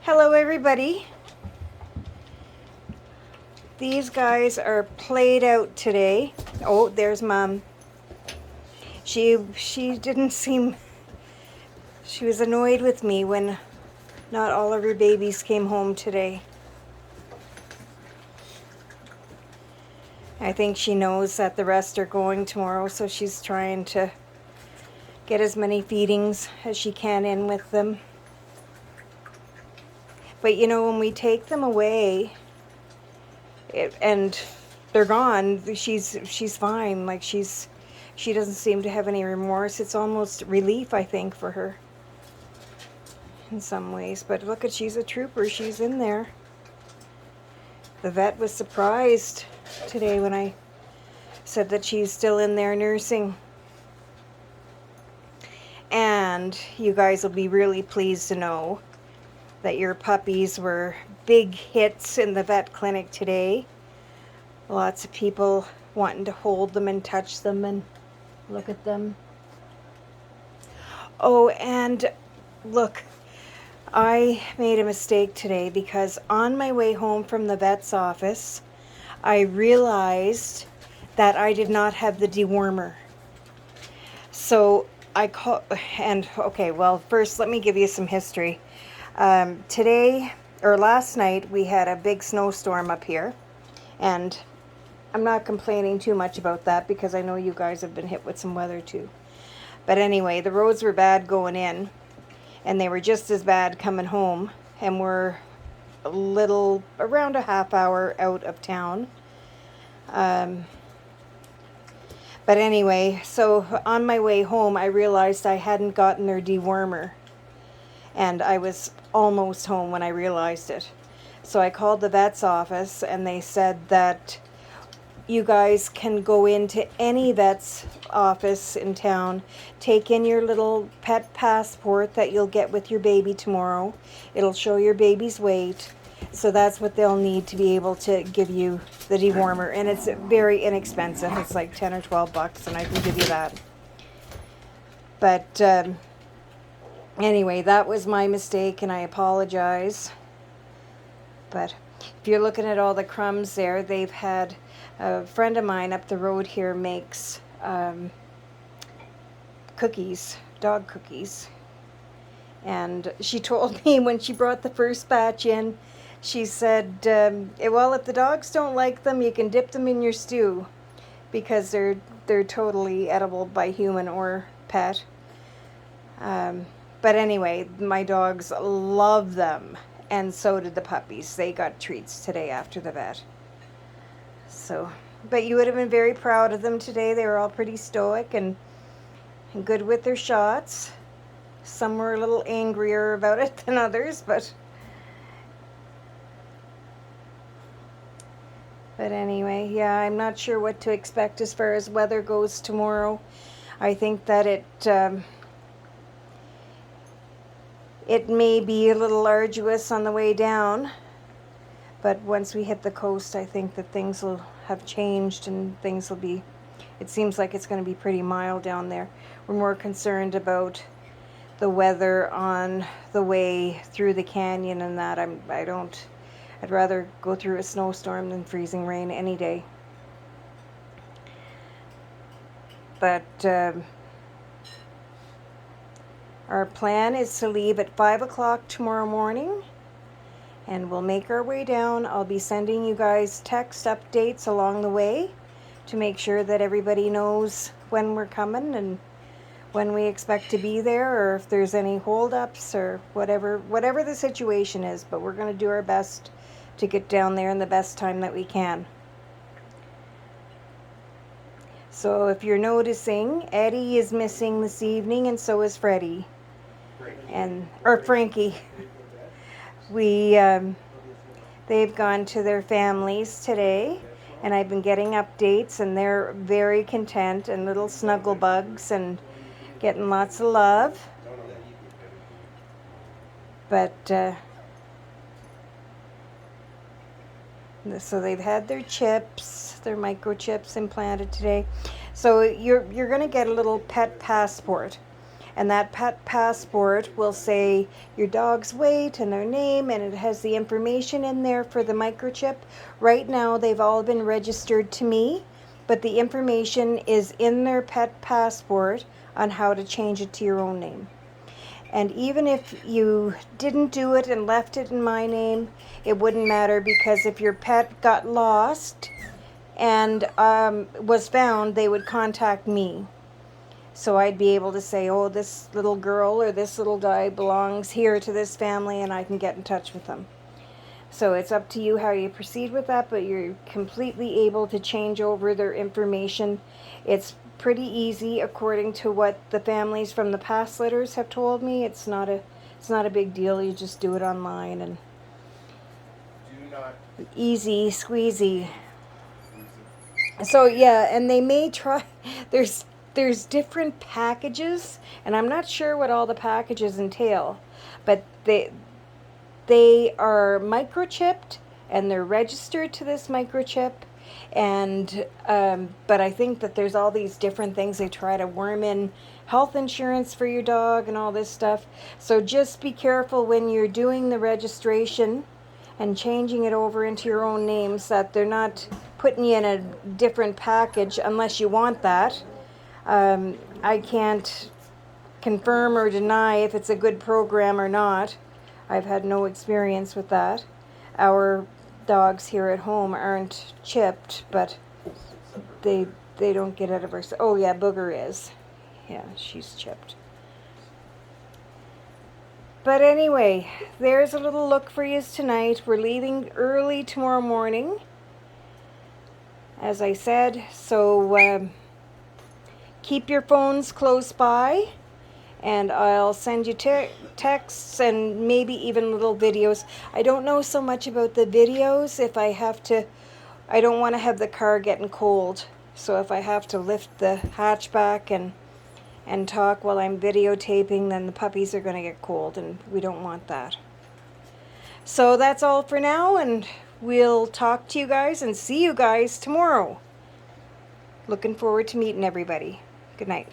Hello everybody. These guys are played out today. Oh, there's Mom. She didn't seem, she was annoyed with me when not all of her babies came home today. I think she knows that the rest are going tomorrow, so she's trying to get as many feedings as she can in with them. But you know, when we take them away and they're gone, she's fine. Like she doesn't seem to have any remorse. It's almost relief, I think, for her in some ways. But look at, she's a trooper. She's in there. The vet was surprised today when I said that she's still in there nursing. And you guys will be really pleased to know that your puppies were big hits in the vet clinic today. Lots of people wanting to hold them and touch them and look at them. Oh, and look, I made a mistake today because on my way home from the vet's office, I realized that I did not have the dewormer. So I called, and okay, well, first let me give you some history. Today, or last night, we had a big snowstorm up here, and I'm not complaining too much about that because I know you guys have been hit with some weather too. But anyway, the roads were bad going in, and they were just as bad coming home, and we're around a half hour out of town. But anyway, so on my way home, I realized I hadn't gotten their dewormer, and I was almost home when I realized it. So I called the vet's office, and they said that you guys can go into any vet's office in town, take in your little pet passport that you'll get with your baby tomorrow. It'll show your baby's weight. So that's what they'll need to be able to give you the dewormer. And it's very inexpensive. It's like 10 or 12 bucks, and I can give you that. But anyway, that was my mistake, and I apologize. But if you're looking at all the crumbs there, they've had a friend of mine up the road here makes cookies, dog cookies. And she told me when she brought the first batch in, she said, well, if the dogs don't like them, you can dip them in your stew because they're totally edible by human or pet. But anyway, my dogs love them, and so did the puppies. They got treats today after the vet. So, but you would have been very proud of them today. They were all pretty stoic and good with their shots. Some were a little angrier about it than others, but anyway, yeah, I'm not sure what to expect as far as weather goes tomorrow. I think that it may be a little arduous on the way down, but once we hit the coast, I think that things will have changed and things will be, it seems like it's going to be pretty mild down there. We're more concerned about the weather on the way through the canyon and that. I'd rather go through a snowstorm than freezing rain any day. But our plan is to leave at 5 o'clock tomorrow morning, and we'll make our way down. I'll be sending you guys text updates along the way to make sure that everybody knows when we're coming and when we expect to be there, or if there's any holdups or whatever the situation is. But we're going to do our best to get down there in the best time that we can. So if you're noticing, Eddie is missing this evening, and so is Freddie. Frankie. They've gone to their families today, and I've been getting updates, and they're very content and little snuggle bugs and getting lots of love. But so they've had their chips, their microchips implanted today. So you're going to get a little pet passport. And that pet passport will say your dog's weight and their name, and it has the information in there for the microchip. Right now, they've all been registered to me, but the information is in their pet passport on how to change it to your own name. And even if you didn't do it and left it in my name, it wouldn't matter, because if your pet got lost and was found, they would contact me. So I'd be able to say, oh, this little girl or this little guy belongs here to this family, and I can get in touch with them. So it's up to you how you proceed with that, but you're completely able to change over their information. It's pretty easy according to what the families from the past litters have told me. It's not a big deal. You just do it online, and easy squeezy. So yeah, and they may try, there's different packages, and I'm not sure what all the packages entail, but they are microchipped and they're registered to this microchip, and but I think that there's all these different things they try to worm in, health insurance for your dog and all this stuff. So just be careful when you're doing the registration and changing it over into your own names, that they're not putting you in a different package unless you want that. I can't confirm or deny if it's a good program or not. I've had no experience with that. Our dogs here at home aren't chipped, but they don't get out of our... Oh yeah, Booger is. Yeah, she's chipped. But anyway, there's a little look for you tonight. We're leaving early tomorrow morning, as I said, so keep your phones close by, and I'll send you texts and maybe even little videos. I don't know so much about the videos. If I have to, I don't want to have the car getting cold, so if I have to lift the hatchback and talk while I'm videotaping, then the puppies are going to get cold, and we don't want that. So that's all for now, and we'll talk to you guys and see you guys tomorrow. Looking forward to meeting everybody. Good night.